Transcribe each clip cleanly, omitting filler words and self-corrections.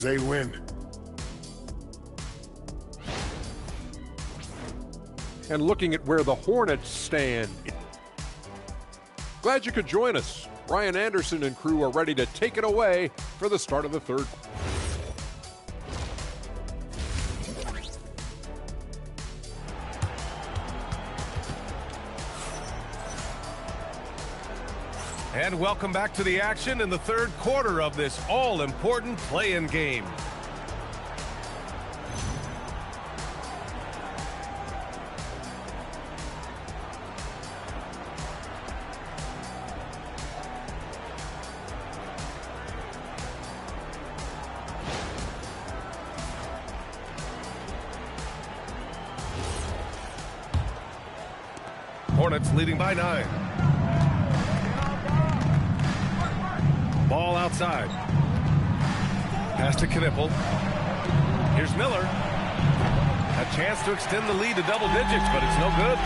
They win. And looking at where the Hornets stand. Glad you could join us. Ryan Anderson and crew are ready to take it away for the start of the third. And welcome back to the action in the third quarter of this all-important play-in game. Hornets leading by 9. Ball outside. Pass to Knipple. Here's Miller. A chance to extend the lead to double digits, but it's no good.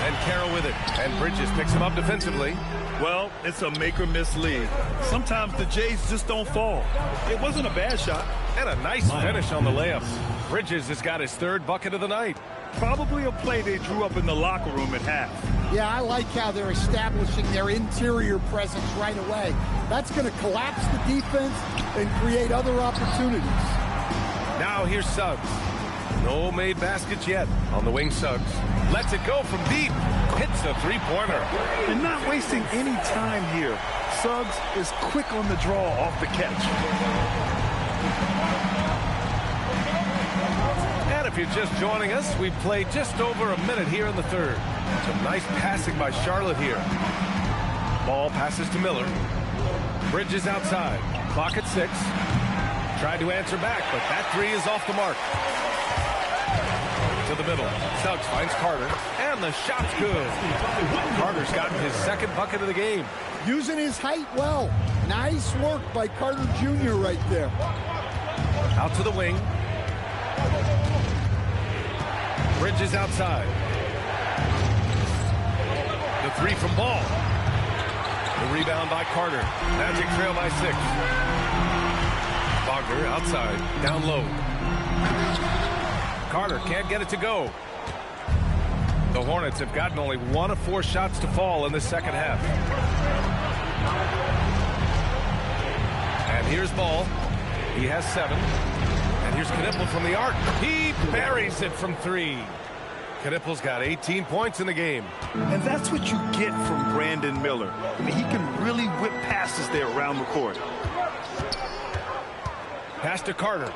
And Carroll with it. And Bridges picks him up defensively. Well, it's a make-or-miss lead. Sometimes the Jays just don't fall. It wasn't a bad shot. And a nice finish on the layup. Bridges has got his third bucket of the night. Probably a play they drew up in the locker room at half. Yeah, I like how they're establishing their interior presence right away. That's going to collapse the defense and create other opportunities. Now here's Suggs. No made baskets yet on the wing. Suggs lets it go from deep. Hits a three-pointer. And not wasting any time here. Suggs is quick on the draw off the catch. And if you're just joining us, we've played just over a minute here in the third. Some nice passing by Charlotte here. Ball passes to Miller. Bridges outside. Clock at 6. Tried to answer back, but that three is off the mark. To the middle. Suggs finds Carter. And the shot's good. Carter's gotten his second bucket of the game. Using his height well. Nice work by Carter Jr. right there. Out to the wing. Bridges outside. The three from Ball. The rebound by Carter. Magic trail by 6. Wagner outside. Down low. Carter can't get it to go. The Hornets have gotten only 1 of 4 shots to fall in the second half. And here's Ball. He has 7. And here's Knipple from the arc. He buries it from 3. Knipple's got 18 points in the game. And that's what you get from Brandon Miller. I mean, he can really whip passes there around the court. Pass to Carter.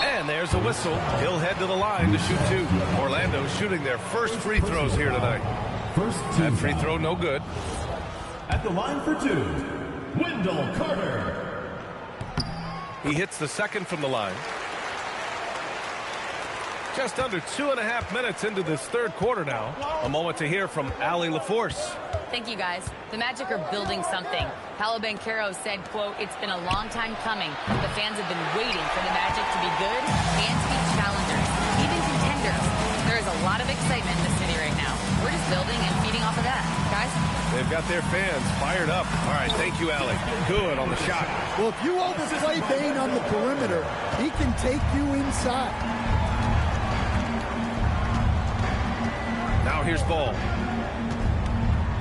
And there's a whistle. He'll head to the line to shoot 2. Orlando shooting their first free throws here tonight. That free throw no good. At the line for 2, Wendell Carter. He hits the second from the line. Just under 2.5 minutes into this third quarter now. A moment to hear from Allie LaForce. Thank you, guys. The Magic are building something. Paolo Banchero said, quote, "It's been a long time coming. The fans have been waiting for the Magic to be good and to be challengers, even contenders. There is a lot of excitement in the city right now. We're just building and feeding off of that. Guys?" They've got their fans fired up. All right, thank you, Allie. Good on the shot. Well, if you overplay Bane on the perimeter, he can take you inside. Now here's Ball.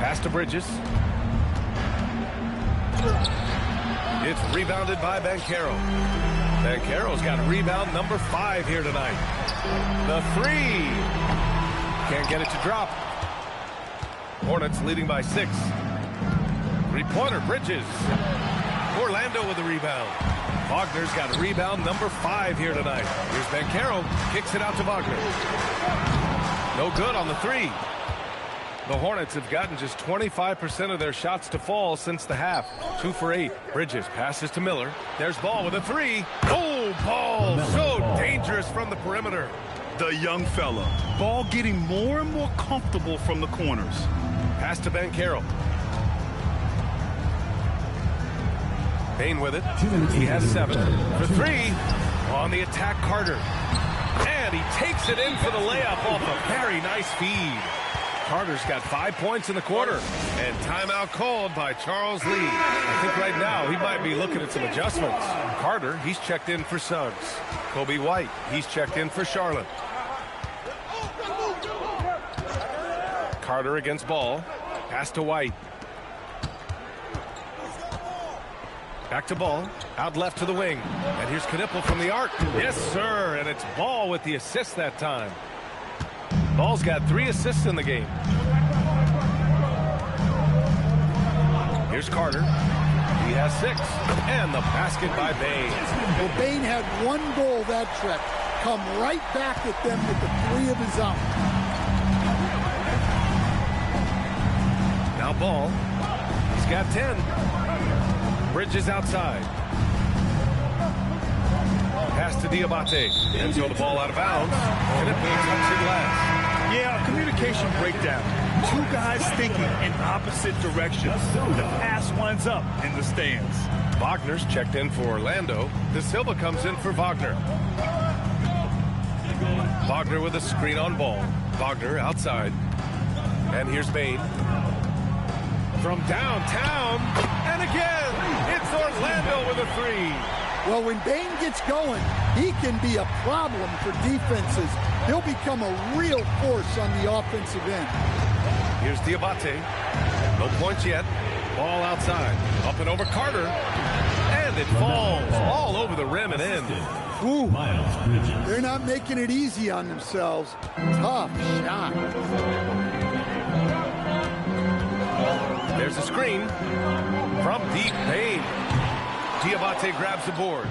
Pass to Bridges. It's rebounded by Banchero. Banchero's got rebound number 5 here tonight. The 3. Can't get it to drop. Hornets leading by 6. Three-pointer, Bridges. Orlando with the rebound. Wagner's got rebound number 5 here tonight. Here's Banchero. Kicks it out to Wagner. No good on the 3. The Hornets have gotten just 25% of their shots to fall since the half. 2 for 8. Bridges passes to Miller. There's Ball with a 3. Oh, Ball so dangerous from the perimeter. The young fella. Ball getting more and more comfortable from the corners. Pass to Banchero. Bane with it. He has 7. For 3. On the attack, Carter. And he takes it in for the layup off a very nice feed. Carter's got 5 points in the quarter. And timeout called by Charles Lee. I think right now he might be looking at some adjustments. Carter, he's checked in for Suggs. Kobe White, he's checked in for Charlotte. Carter against Ball. Pass to White. Back to Ball. Out left to the wing. And here's Knipple from the arc. Yes, sir. And it's Ball with the assist that time. Ball's got 3 assists in the game. Here's Carter. He has 6. And the basket by Bane. Well, Bane had 1 goal that trip. Come right back at them with the 3 of his own. Now Ball. He's got 10. Bridges outside. Pass to Diabate. And so the ball out of bounds. And it puts touch in last. Yeah, communication breakdown. 2 guys thinking in opposite directions. The pass winds up in the stands. Wagner's checked in for Orlando. De Silva comes in for Wagner. Wagner with a screen on Ball. Wagner outside. And here's Bane. From downtown. And again, it's Orlando with a 3. Well, when Bane gets going, he can be a problem for defenses. He'll become a real force on the offensive end. Here's Diabate. No points yet. Ball outside. Up and over Carter. And it falls all over the rim and in. Ooh, they're not making it easy on themselves. Tough shot. There's a screen from deep Bane. Diabate grabs the board.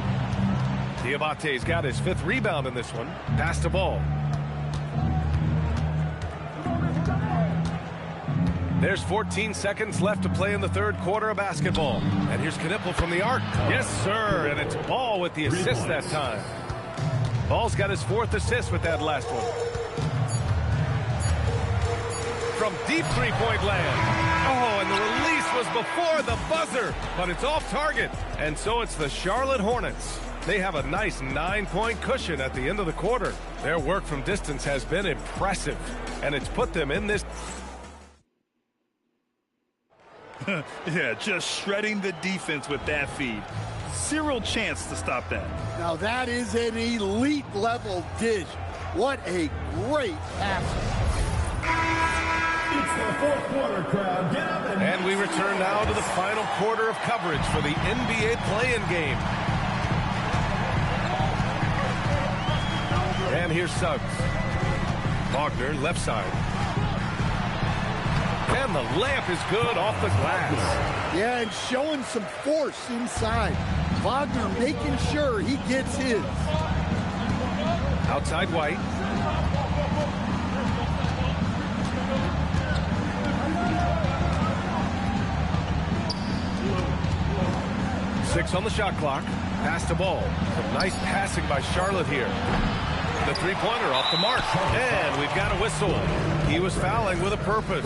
Diabate's got his 5th rebound in this one. Pass to Ball. There's 14 seconds left to play in the 3rd quarter of basketball. And here's Knipple from the arc. Yes, sir. And it's Ball with the assist that time. Ball's got his 4th assist with that last one. From deep 3-point land. Oh, and the release was before the buzzer, but it's off target. And so it's the Charlotte Hornets. They have a nice 9-point cushion at the end of the quarter. Their work from distance has been impressive, and it's put them in this. Yeah, just shredding the defense with that feed. Zero chance to stop that. Now that is an elite level dish. What a great pass. It's the 4th quarter, crowd. Get up and we return now to the final quarter of coverage for the NBA play-in game. And here's Suggs. Wagner, left side. And the layup is good off the glass. Yeah, and showing some force inside. Wagner making sure he gets his. Outside White. Six on the shot clock. Pass to Ball. Some nice passing by Charlotte here. The 3-pointer off the mark. And we've got a whistle. He was fouling with a purpose.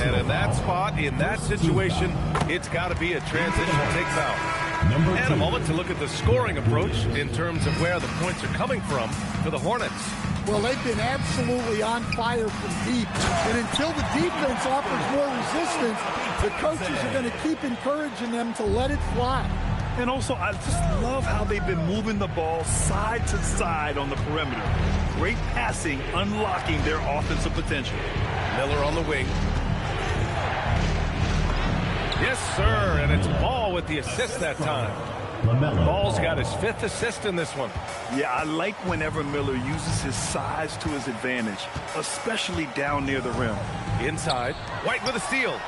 And in that spot, in that situation, it's got to be a transition take foul. And a moment to look at the scoring approach in terms of where the points are coming from for the Hornets. Well, they've been absolutely on fire from deep. And until the defense offers more resistance, the coaches are going to keep encouraging them to let it fly. And also, I just love how they've been moving the ball side to side on the perimeter. Great passing, unlocking their offensive potential. Miller on the wing. Yes, sir, and it's Ball with the assist that time. Ball's got his 5th assist in this one. Yeah, I like whenever Miller uses his size to his advantage, especially down near the rim. Inside, White with a steal.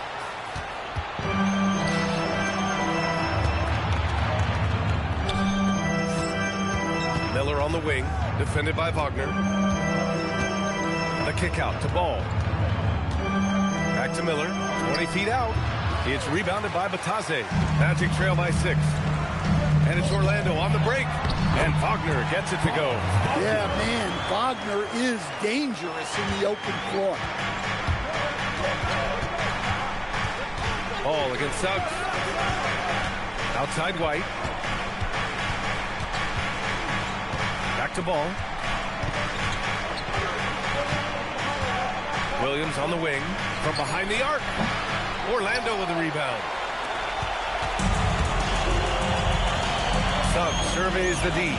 Miller on the wing, defended by Wagner. The kick out to Ball. Back to Miller, 20 feet out. It's rebounded by Batase. Magic trail by 6. And it's Orlando on the break. And Wagner gets it to go. Yeah, man, Wagner is dangerous in the open floor. Ball against Suggs. Outside White. Back to Ball. Williams on the wing. from behind the arc. Orlando with the rebound. Suggs surveys the D.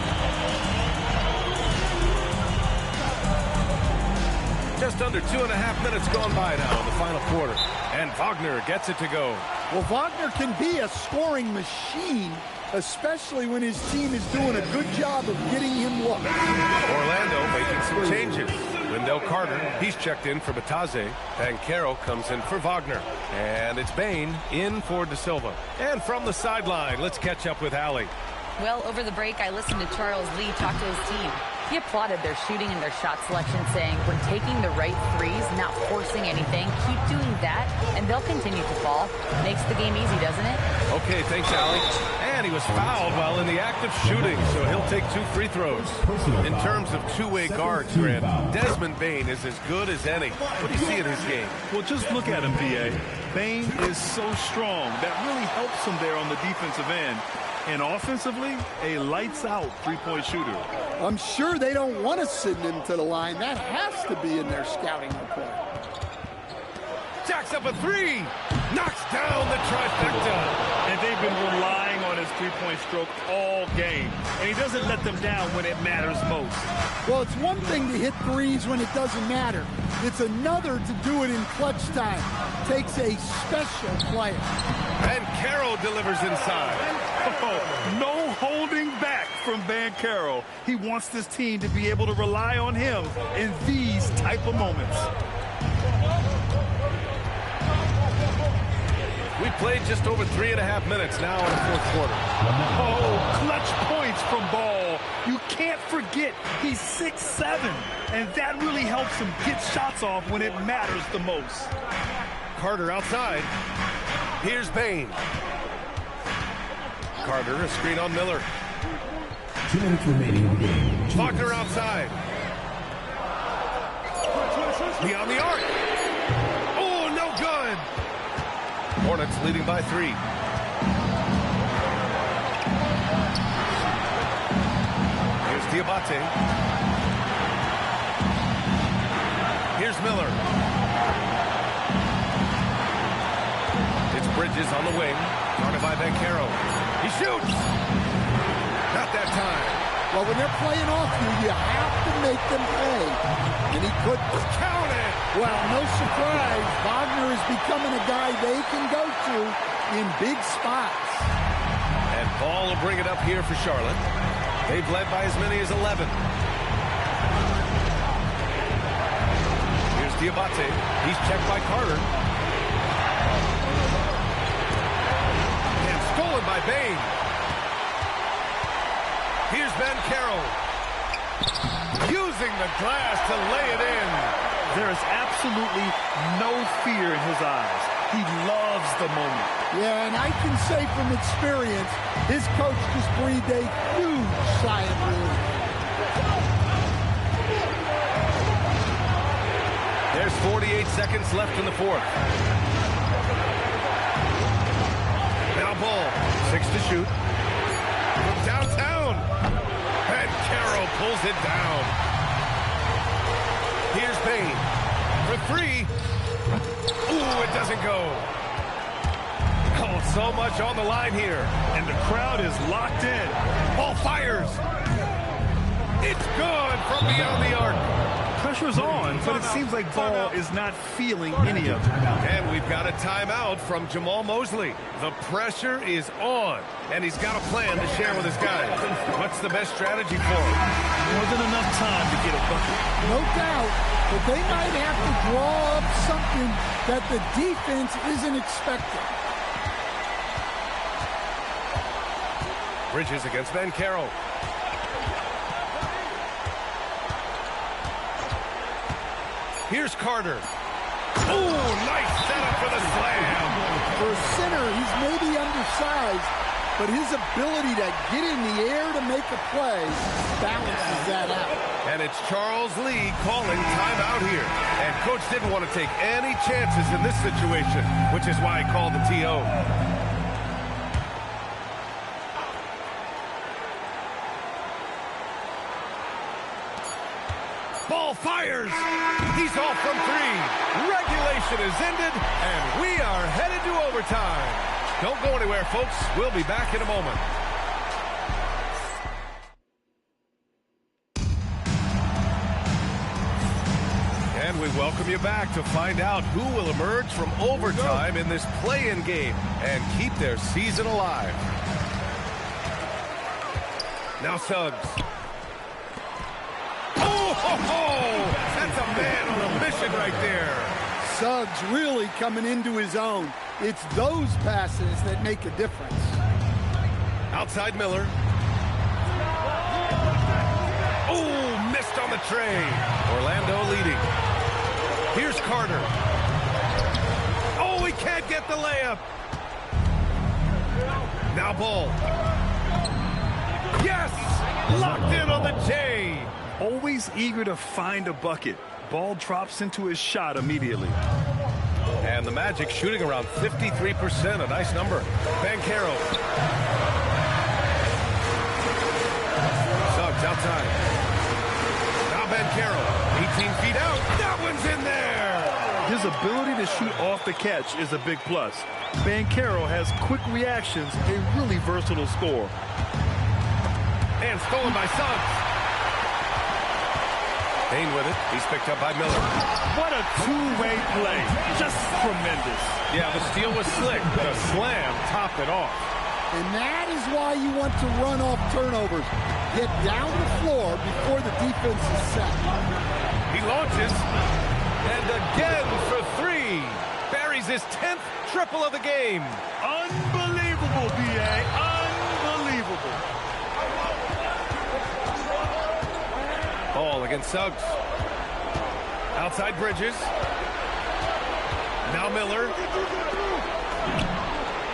Just under 2.5 minutes gone by now in the final quarter. And Wagner gets it to go. Well, Wagner can be a scoring machine, especially when his team is doing a good job of getting him looks. Orlando making some changes. Wendell Carter, he's checked in for Bataze. Banchero comes in for Wagner. And it's Bane in for De Silva. And from the sideline, let's catch up with Allie. Well, over the break, I listened to Charles Lee talk to his team. He applauded their shooting and their shot selection, saying, "We're taking the right threes, not forcing anything. Keep doing that, and they'll continue to fall." Makes the game easy, doesn't it? Okay, thanks, Allie. And he was fouled while in the act of shooting, so he'll take 2 free throws. In terms of two-way guards, Grant, Desmond Bane is as good as any. What do you see in his game? Well, just look at him, B.A. Bane is so strong. That really helps him there on the defensive end. And offensively, a lights-out three-point shooter. I'm sure they don't want to send him to the line. That has to be in their scouting report. Jacks up a 3. Knocks down the trifecta. And they've been relying on his three-point stroke all game. And he doesn't let them down when it matters most. Well, it's one thing to hit threes when it doesn't matter. It's another to do it in clutch time. Takes a special player. And Banchero delivers inside. Oh, no holding back from Banchero. He wants this team to be able to rely on him in these type of moments. We played just over 3.5 minutes now in the fourth quarter. Oh, clutch points from Ball. You can't forget he's 6'7", and that really helps him get shots off when it matters the most. Carter outside. Here's Bane. Carter, a screen on Miller. 2 minutes remaining in the game. Wagner outside. Beyond the arc. Oh, no good. Hornets leading by 3. Here's Diabate. Here's Miller. It's Bridges on the wing. Guarded by Banchero. He shoots. Not that time. Well, when they're playing off you have to make them pay. And he couldn't. Count it. Well, no surprise. Wagner is becoming a guy they can go to in big spots. And Ball will bring it up here for Charlotte. They've led by as many as 11. Here's Diabate. He's checked by Carter. And stolen by Bane. Here's Banchero. Using the glass to lay it in. There is absolutely no fear in his eyes. He loves the moment. Yeah, and I can say from experience, his coach just breathed a huge sigh of relief. There's 48 seconds left in the fourth. Now Ball, 6 to shoot. From downtown. Banchero pulls it down. Here's Bane for 3. Ooh, it doesn't go. Oh, so much on the line here. And the crowd is locked in. Ball fires. It's good from beyond the arc. Pressure's on, but it seems like Ball is not feeling any of it. And we've got a timeout from Jamal Mosley. The pressure is on, and he's got a plan to share with his guys. What's the best strategy for him? More than enough time to get a bucket. No doubt, but they might have to draw up something that the defense isn't expecting. Bridges against Banchero. Here's Carter. Ooh, nice setup for the slam. For a center, he's maybe undersized, but his ability to get in the air to make a play balances that out. And it's Charles Lee calling timeout here. And Coach didn't want to take any chances in this situation, which is why he called the TO. Ball fires. He's off from 3. Regular Regulation is ended, and we are headed to overtime. Don't go anywhere, folks. We'll be back in a moment. And we welcome you back to find out who will emerge from overtime in this play-in game and keep their season alive. Now Suggs. Oh, that's a man on a mission right there. Suggs really coming into his own. It's those passes that make a difference. Outside Miller. Oh, missed on the tray. Orlando leading. Here's Carter. Oh, he can't get the layup. Now Ball. Yes! Locked in on the J. Always eager to find a bucket. Ball drops into his shot immediately. And the Magic shooting around 53%, a nice number. Banchero. Suggs outside. Now Banchero, 18 feet out. That one's in there. His ability to shoot off the catch is a big plus. Banchero has quick reactions, a really versatile scorer. And stolen by Suggs. Payne with it. He's picked up by Miller. What a two-way play. Just tremendous. Yeah, the steal was slick, but a slam topped it off. And that is why you want to run off turnovers. Get down the floor before the defense is set. He launches. And again for three. Buries his 10th triple of the game. Unbelievable, B.A. Unbelievable. Ball against Suggs. Outside Bridges. Now Miller.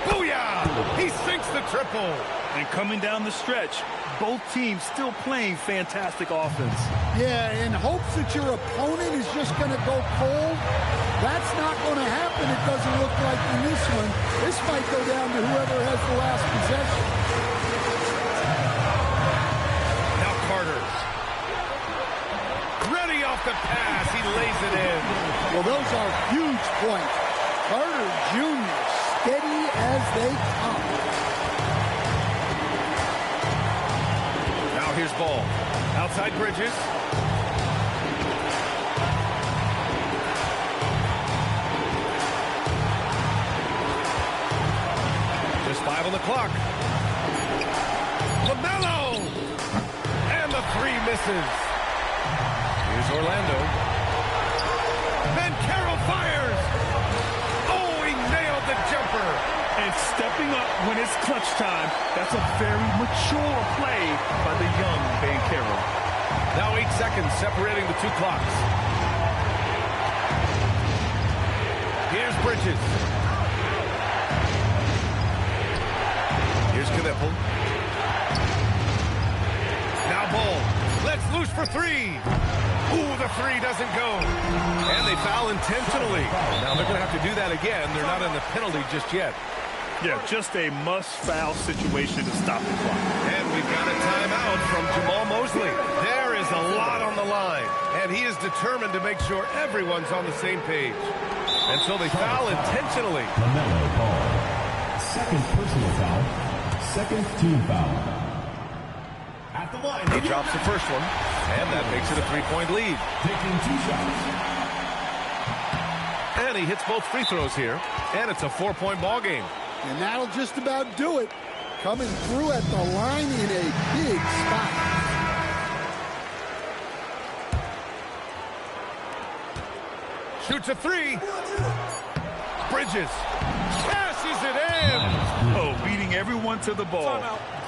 Booyah! He sinks the triple. And coming down the stretch, both teams still playing fantastic offense. Yeah, in hopes that your opponent is just going to go cold. That's not going to happen, it doesn't look like in this one. This might go down to whoever has the last possession. Now Carter. Ready off the pass. He lays it in. Well, those are huge points. Carter Jr. steady as they come. Now here's Ball. Outside Bridges. Just 5 on the clock. LaMelo! And the three misses. Here's Orlando. Banchero fires! Oh, he nailed the jumper! And stepping up when it's clutch time, that's a very mature play by the young Banchero. Now 8 seconds separating the two clocks. Here's Bridges. Here's Knipple. Now Ball. Let's loose for three. Ooh, the three doesn't go. And they foul intentionally. Now they're going to have to do that again. They're not in the penalty just yet. Yeah, just a must-foul situation to stop the clock. And we've got a timeout from Jamal Mosley. There is a lot on the line, and he is determined to make sure everyone's on the same page. And so they foul intentionally. LaMelo Ball. Second personal foul. Second team foul. At the line. He drops the first one, and that makes it a three-point lead. Taking 2 shots. And he hits both free throws here, and it's a 4-point ball game. And that'll just about do it. Coming through at the line in a big spot. Shoots a three. Bridges cashes it in. Oh, beating everyone to the ball.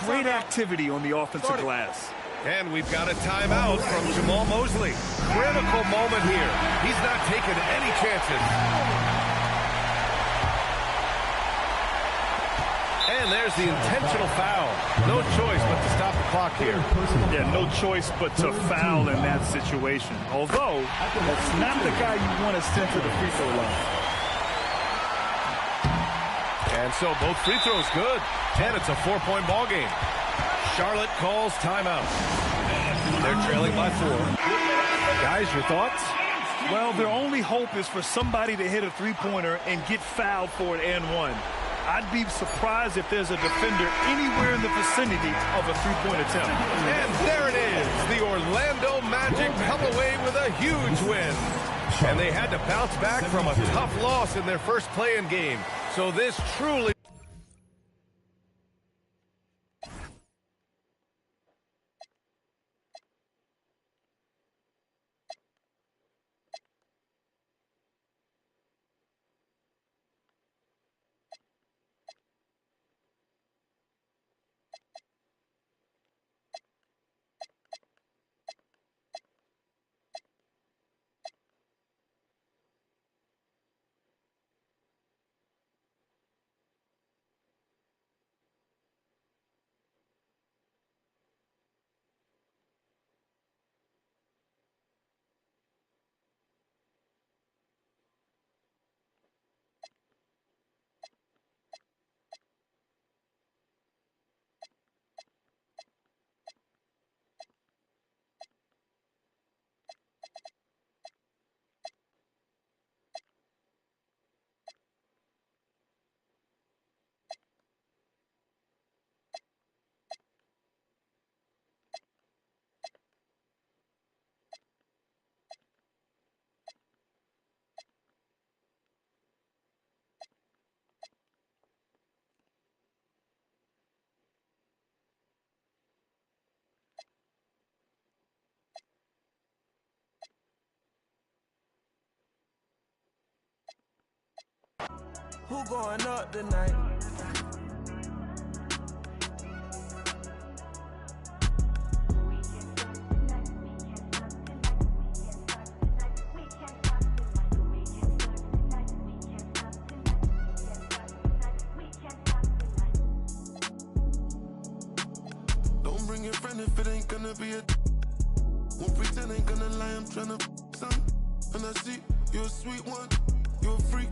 Great activity on the offensive glass. And we've got a timeout from Jamal Mosley. Critical moment here. He's not taking any chances. And there's the intentional foul. No choice but to stop the clock here. Yeah, no choice but to foul in that situation. Although, that's not the guy you want to send to the free throw line. And so both free throws good. And it's a 4-point ball game. Charlotte calls timeout. They're trailing by 4. Guys, your thoughts? Well, their only hope is for somebody to hit a three-pointer and get fouled for an and one. I'd be surprised if there's a defender anywhere in the vicinity of a three-point attempt. And there it is. The Orlando Magic come away with a huge win. And they had to bounce back from a tough loss in their first play-in game. So this truly... Who going up tonight? Don't bring your friend if it ain't gonna be a. Won't pretend ain't gonna lie, I'm tryna some. And I see you're a sweet one, you're a freak.